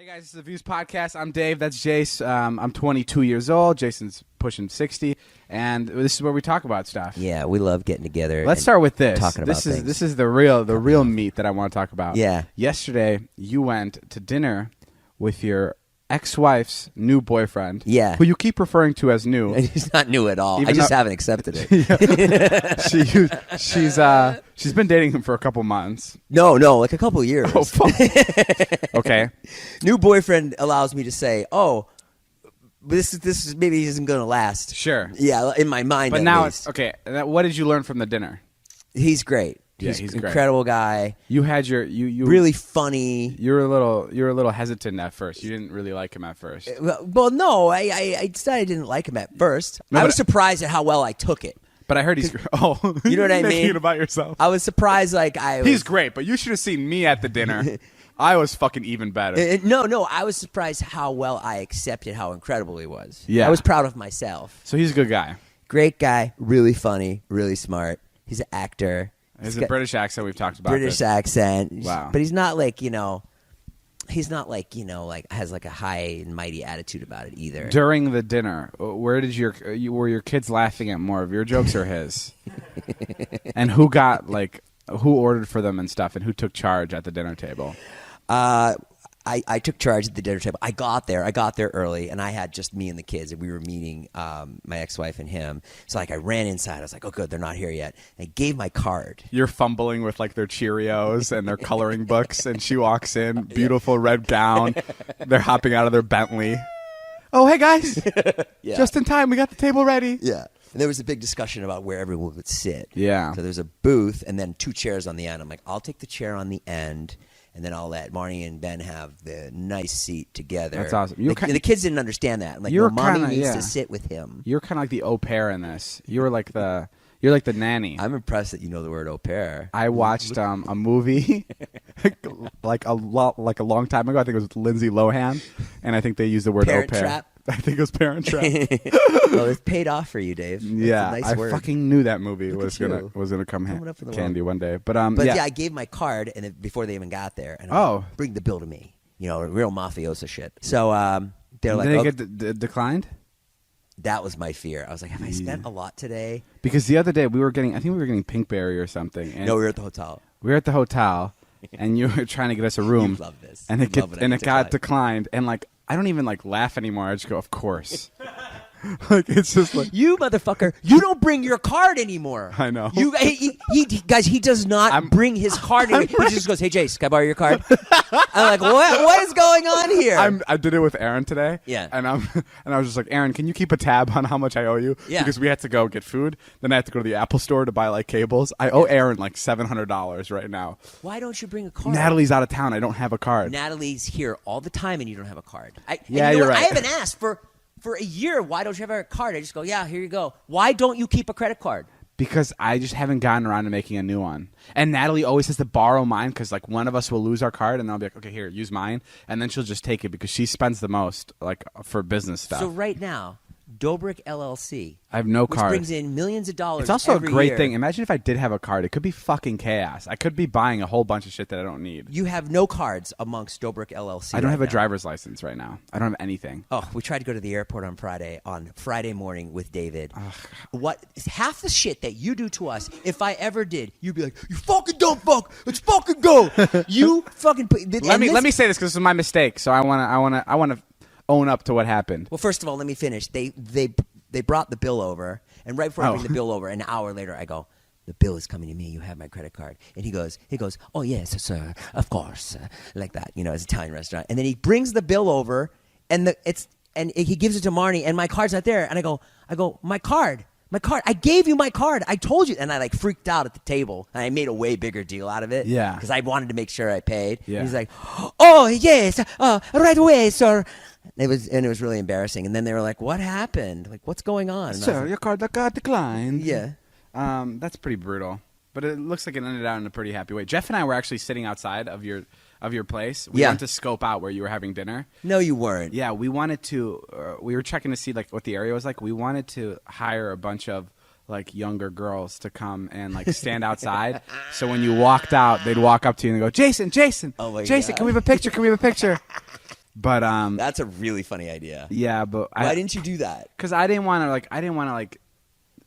Hey guys, this is the Views Podcast. I'm Dave. That's Jace. I'm 22 years old. Jason's pushing 60, and this is where we talk about stuff. Yeah, we love getting together. Let's start with this. Talking about things. This is the real meat that I want to talk about. Yeah. Yesterday, you went to dinner with your ex-wife's new boyfriend. Yeah. Who you keep referring to as new. He's not new at all. Even I just though- haven't accepted it. She's been dating him for a couple months. No, like a couple years. Oh, fuck. Okay. New boyfriend allows me to say, "Oh, this is maybe isn't going to last." Sure. Yeah, in my mind. But at now least. it's okay. What did you learn from the dinner? He's great. Yeah, he's he's an great. incredible guy. You had your you Really funny. You were a little hesitant at first. You didn't really like him at first. Well, no, I decided I didn't like him at first. No, I but- was surprised at how well I took it. But I heard he's oh, You know what I making mean? it about yourself. I was surprised, He's great, but you should have seen me at the dinner. I was fucking even better. No, I was surprised how well I accepted how incredible he was. Yeah. I was proud of myself. So he's a good guy. Great guy, really funny, really smart. He's an actor. His He's got British accent we've talked about. British this. accent. Wow. But he's not like, has like a high and mighty attitude about it either. During the dinner, where did were your kids laughing at more of your jokes or his? And who ordered for them and stuff, and who took charge at the dinner table? I took charge at the dinner table. I got there early, and I had just me and the kids, and we were meeting my ex-wife and him. So I ran inside. I was like, oh, good, they're not here yet. I gave my card. You're fumbling with their Cheerios and their coloring books, and she walks in, beautiful red gown. They're hopping out of their Bentley. Oh, hey guys! Yeah. Just in time, we got the table ready. Yeah. And there was a big discussion about where everyone would sit. Yeah. So there's a booth and then two chairs on the end. I'm like, I'll take the chair on the end, and then I'll let Marnie and Ben have the nice seat together. That's awesome. The kids didn't understand that. I'm like, You're no, Mommy kinda- needs yeah. to sit with him. You're kind of like the au pair in this. You're like the nanny. I'm impressed that you know the word au pair. I watched a movie like a long time ago. I think it was with Lindsay Lohan, and I think they used the word Parent au pair. Trap? I think it was Parent Trap. Well, it's paid off for you, Dave. That's Yeah, a nice I word. fucking knew that movie Look was at gonna you. come Coming up in the candy one day. But But yeah. I gave my card and before they even got there, and Oh. bring the bill to me. Real mafioso shit. So they're like, Did oh, they get declined? that was my fear. I was like, have I spent a lot today? Because the other day I think we were getting Pinkberry or something. And No, we were at the hotel. we were at the hotel, and you were trying to get us a room. You love this. And it You love when I got decline. declined. And I don't even laugh anymore. I just go, of course. It's just like. You motherfucker! You don't bring your card anymore. I know. Guys. He does not bring his card. He just goes, "Hey, Jace, can I borrow your card?" I'm like, What is going on here? I did it with Aaron today. Yeah. And I was just like, Aaron, can you keep a tab on how much I owe you? Yeah. Because we had to go get food. Then I had to go to the Apple store to buy cables. I owe Aaron $700 right now. Why don't you bring a card? Natalie's out of town. I don't have a card. Natalie's here all the time, and you don't have a card. You're right. I haven't asked for a year. Why don't you have a card? I just go, yeah, here you go. Why don't you keep a credit card? Because I just haven't gotten around to making a new one. And Natalie always has to borrow mine because one of us will lose our card, and I'll be like, okay, here, use mine. And then she'll just take it because she spends the most for business stuff. So right now, Dobrik LLC. I have no which card. brings in millions of dollars. It's also a every great year. thing. Imagine if I did have a card. It could be fucking chaos. I could be buying a whole bunch of shit that I don't need. You have no cards amongst Dobrik LLC. I don't right have a now. driver's license right now. I don't have anything. Oh, we tried to go to the airport on Friday morning with David. What half the shit that you do to us? If I ever did, you'd be like, "You fucking dumb fuck, let's fucking go." You fucking Let me say this because this is my mistake. So I want to own up to what happened. Well, first of all, let me finish. They brought the bill over, and right before I bring the bill over, an hour later, I go, "The bill is coming to me. You have my credit card." And he goes, "Oh yes, sir, of course," like that, it's an Italian restaurant. And then he brings the bill over, and he gives it to Marnie, and my card's not there. And I go, my card. I gave you my card. I told you. And I freaked out at the table. And I made a way bigger deal out of it. Yeah. Because I wanted to make sure I paid. Yeah. He's like, "Oh yes, right away, sir." It was really embarrassing. And then they were like, "What happened? What's going on?" And I was Sir, like, your card got declined. yeah. That's pretty brutal. But it looks like it ended out in a pretty happy way. Jeff and I were actually sitting outside of your place. We went to scope out where you were having dinner. No, you weren't. Yeah, we wanted to. We were checking to see what the area was like. We wanted to hire a bunch of younger girls to come and stand outside. So when you walked out, they'd walk up to you and go, "Jason, Oh my Jason, God. can we have a picture? Can we have a picture?" But That's a really funny idea. yeah, but Why didn't you do that? Because I didn't want to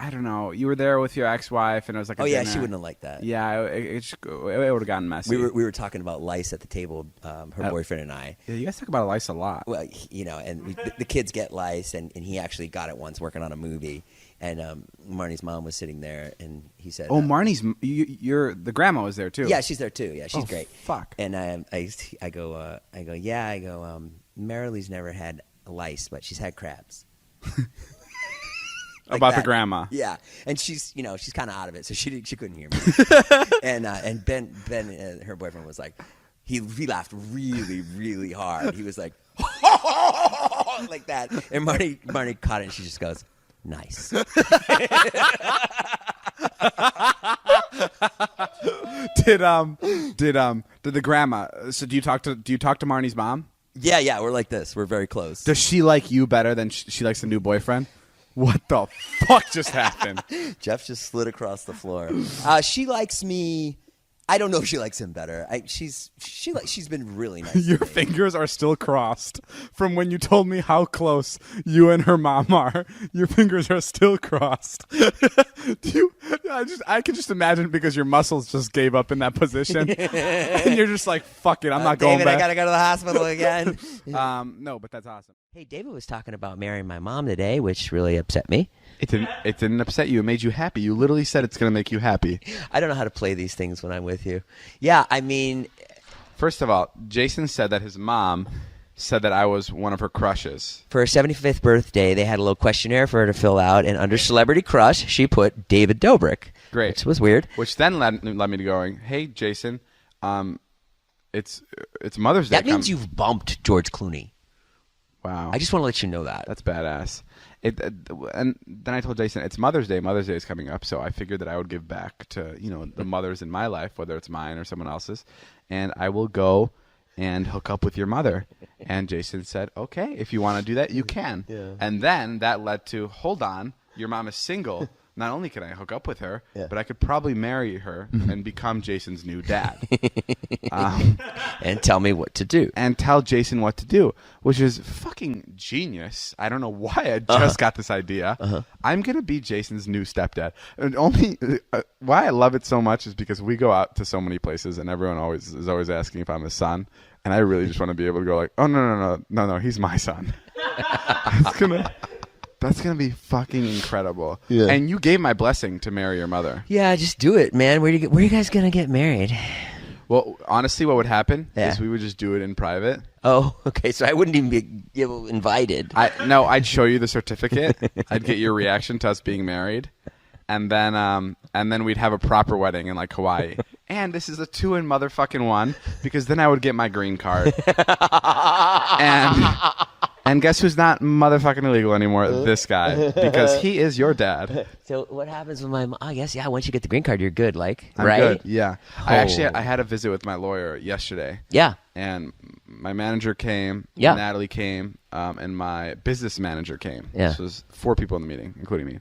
I don't know. You were there with your ex-wife, and it was like, Oh a yeah, dinner. she wouldn't have liked that. Yeah, it would have gotten messy. We were talking about lice at the table, her boyfriend and I. Yeah, you guys talk about lice a lot. Well, and the kids get lice, and he actually got it once working on a movie. And Marnie's mom was sitting there, and he said, "Oh, Marnie's, you're the grandma was there too." Yeah, she's there too. Yeah, she's great. Fuck. And I go, Marilee's never had lice, but she's had crabs. Like about that. the grandma. Yeah, and she's kind of out of it, so she couldn't hear me. and Ben her boyfriend was like, he laughed really really hard. He was like, like that, and Marnie caught it, and she just goes, nice. Did the grandma? So do you talk to Marnie's mom? Yeah, we're like this. We're very close. Does she like you better than she likes the new boyfriend? What the fuck just happened? Jeff just slid across the floor. She likes me. I don't know if she likes him better. She's been really nice. Your fingers are still crossed from when you told me how close you and her mom are. Your fingers are still crossed. I can just imagine because your muscles just gave up in that position, and you're just like, "Fuck it, I'm not going David, back." I gotta go to the hospital again. No, but that's awesome. Hey, David was talking about marrying my mom today, which really upset me. It didn't upset you. It made you happy. You literally said it's going to make you happy. I don't know how to play these things when I'm with you. Yeah, I mean, first of all, Jason said that his mom said that I was one of her crushes. For her 75th birthday, they had a little questionnaire for her to fill out, and under Celebrity Crush, she put David Dobrik. Great. Which was weird. Which then led me to going, hey, Jason, it's Mother's Day. That means you've bumped George Clooney. Wow. I just want to let you know that. That's badass. And then I told Jason, it's Mother's Day. Mother's Day is coming up, so I figured that I would give back to the mothers in my life, whether it's mine or someone else's, and I will go and hook up with your mother. And Jason said, okay, if you want to do that, you can. Yeah. And then that led to, hold on, your mom is single. Not only can I hook up with her, but I could probably marry her and become Jason's new dad. And tell me what to do. And tell Jason what to do, which is fucking genius. I don't know why I just got this idea. I'm going to be Jason's new stepdad. And only why I love it so much is because we go out to so many places and everyone is always asking if I'm his son. And I really just want to be able to go like, oh, no, he's my son. That's going to be fucking incredible. Yeah. And you gave my blessing to marry your mother. Yeah, just do it, man. Where are you guys going to get married? Well, honestly, what would happen is we would just do it in private. Oh, okay. So I wouldn't even be invited. I'd show you the certificate. I'd get your reaction to us being married. And then we'd have a proper wedding in like Hawaii. And this is a 2-in-1 because then I would get my green card. And guess who's not motherfucking illegal anymore? This guy, because he is your dad. So what happens with my mom? I guess once you get the green card, you're good. I'm right? Good. Yeah. Oh. I had a visit with my lawyer yesterday. Yeah. And my manager came. Yeah. Natalie came. And my business manager came. Yeah. So there's 4 people in the meeting, including me.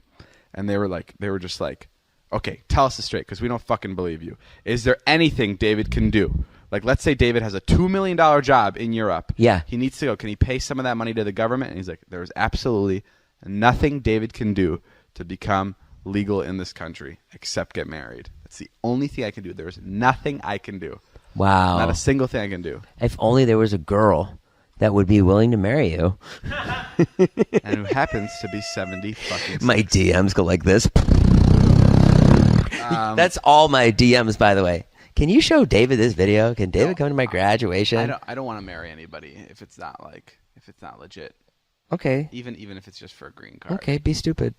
And they were just like, okay, tell us this straight, because we don't fucking believe you. Is there anything David can do? Like, let's say David has a $2 million job in Europe. Yeah. He needs to go. Can he pay some of that money to the government? And he's like, there's absolutely nothing David can do to become legal in this country except get married. That's the only thing I can do. There's nothing I can do. Wow. Not a single thing I can do. If only there was a girl that would be willing to marry you. And who happens to be 70 fucking 6. My DMs go like this. That's all my DMs, by the way. Can you show David this video? Can David come to my graduation? I don't want to marry anybody if it's not legit. Okay. Even if it's just for a green card. Okay, be stupid.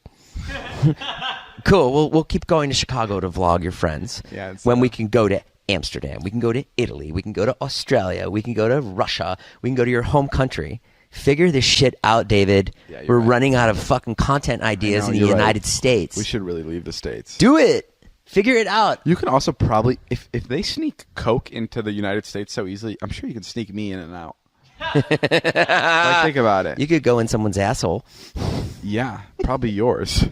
Cool. We'll keep going to Chicago to vlog your friends. Yeah. When we can go to Amsterdam, we can go to Italy, we can go to Australia, we can go to Russia, we can go to your home country. Figure this shit out, David. Yeah, We're running out of fucking content ideas in the United States. We should really leave the States. Do it. Figure it out. You can also probably, if they sneak coke into the United States so easily, I'm sure you can sneak me in and out. Think about it. You could go in someone's asshole. Yeah, probably yours.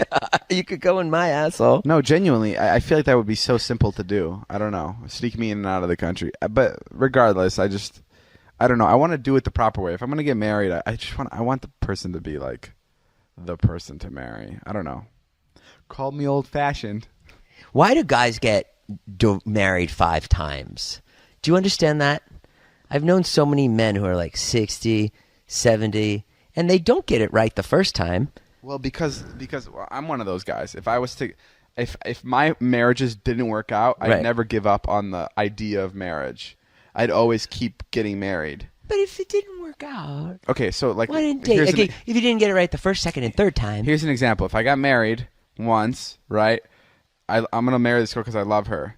You could go in my asshole. No, genuinely, I feel like that would be so simple to do. I don't know. Sneak me in and out of the country. But regardless, I don't know. I want to do it the proper way. If I'm gonna get married, I want the person to be like the person to marry. I don't know. Call me old fashioned. Why do guys get married 5 times? Do you understand that? I've known so many men who are like 60, 70, and they don't get it right the first time. Well, because I'm one of those guys. If I was to, if my marriages didn't work out, I'd never give up on the idea of marriage. I'd always keep getting married. But if it didn't work out, okay, so like, why didn't date? Okay, if you didn't get it right the first, second, and third time. Here's an example. If I got married once, right, I'm gonna marry this girl because I love her.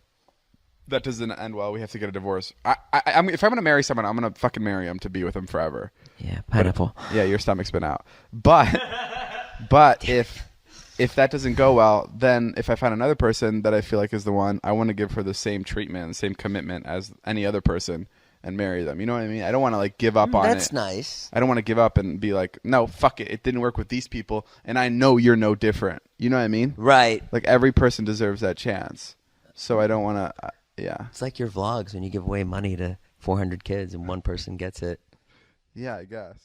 That doesn't end well. We have to get a divorce. If I'm gonna marry someone, I'm gonna fucking marry him to be with him forever. Yeah, pineapple. Yeah, your stomach's been out. But if that doesn't go well, then if I find another person that I feel like is the one, I want to give her the same treatment, the same commitment as any other person, and marry them. You know what I mean? I don't want to like give up on it. That's nice. I don't want to give up and be like, no, fuck it. It didn't work with these people, and I know you're no different. You know what I mean? Right. Like every person deserves that chance. So I don't want to. Yeah. It's like your vlogs when you give away money to 400 kids and one person gets it. Yeah, I guess.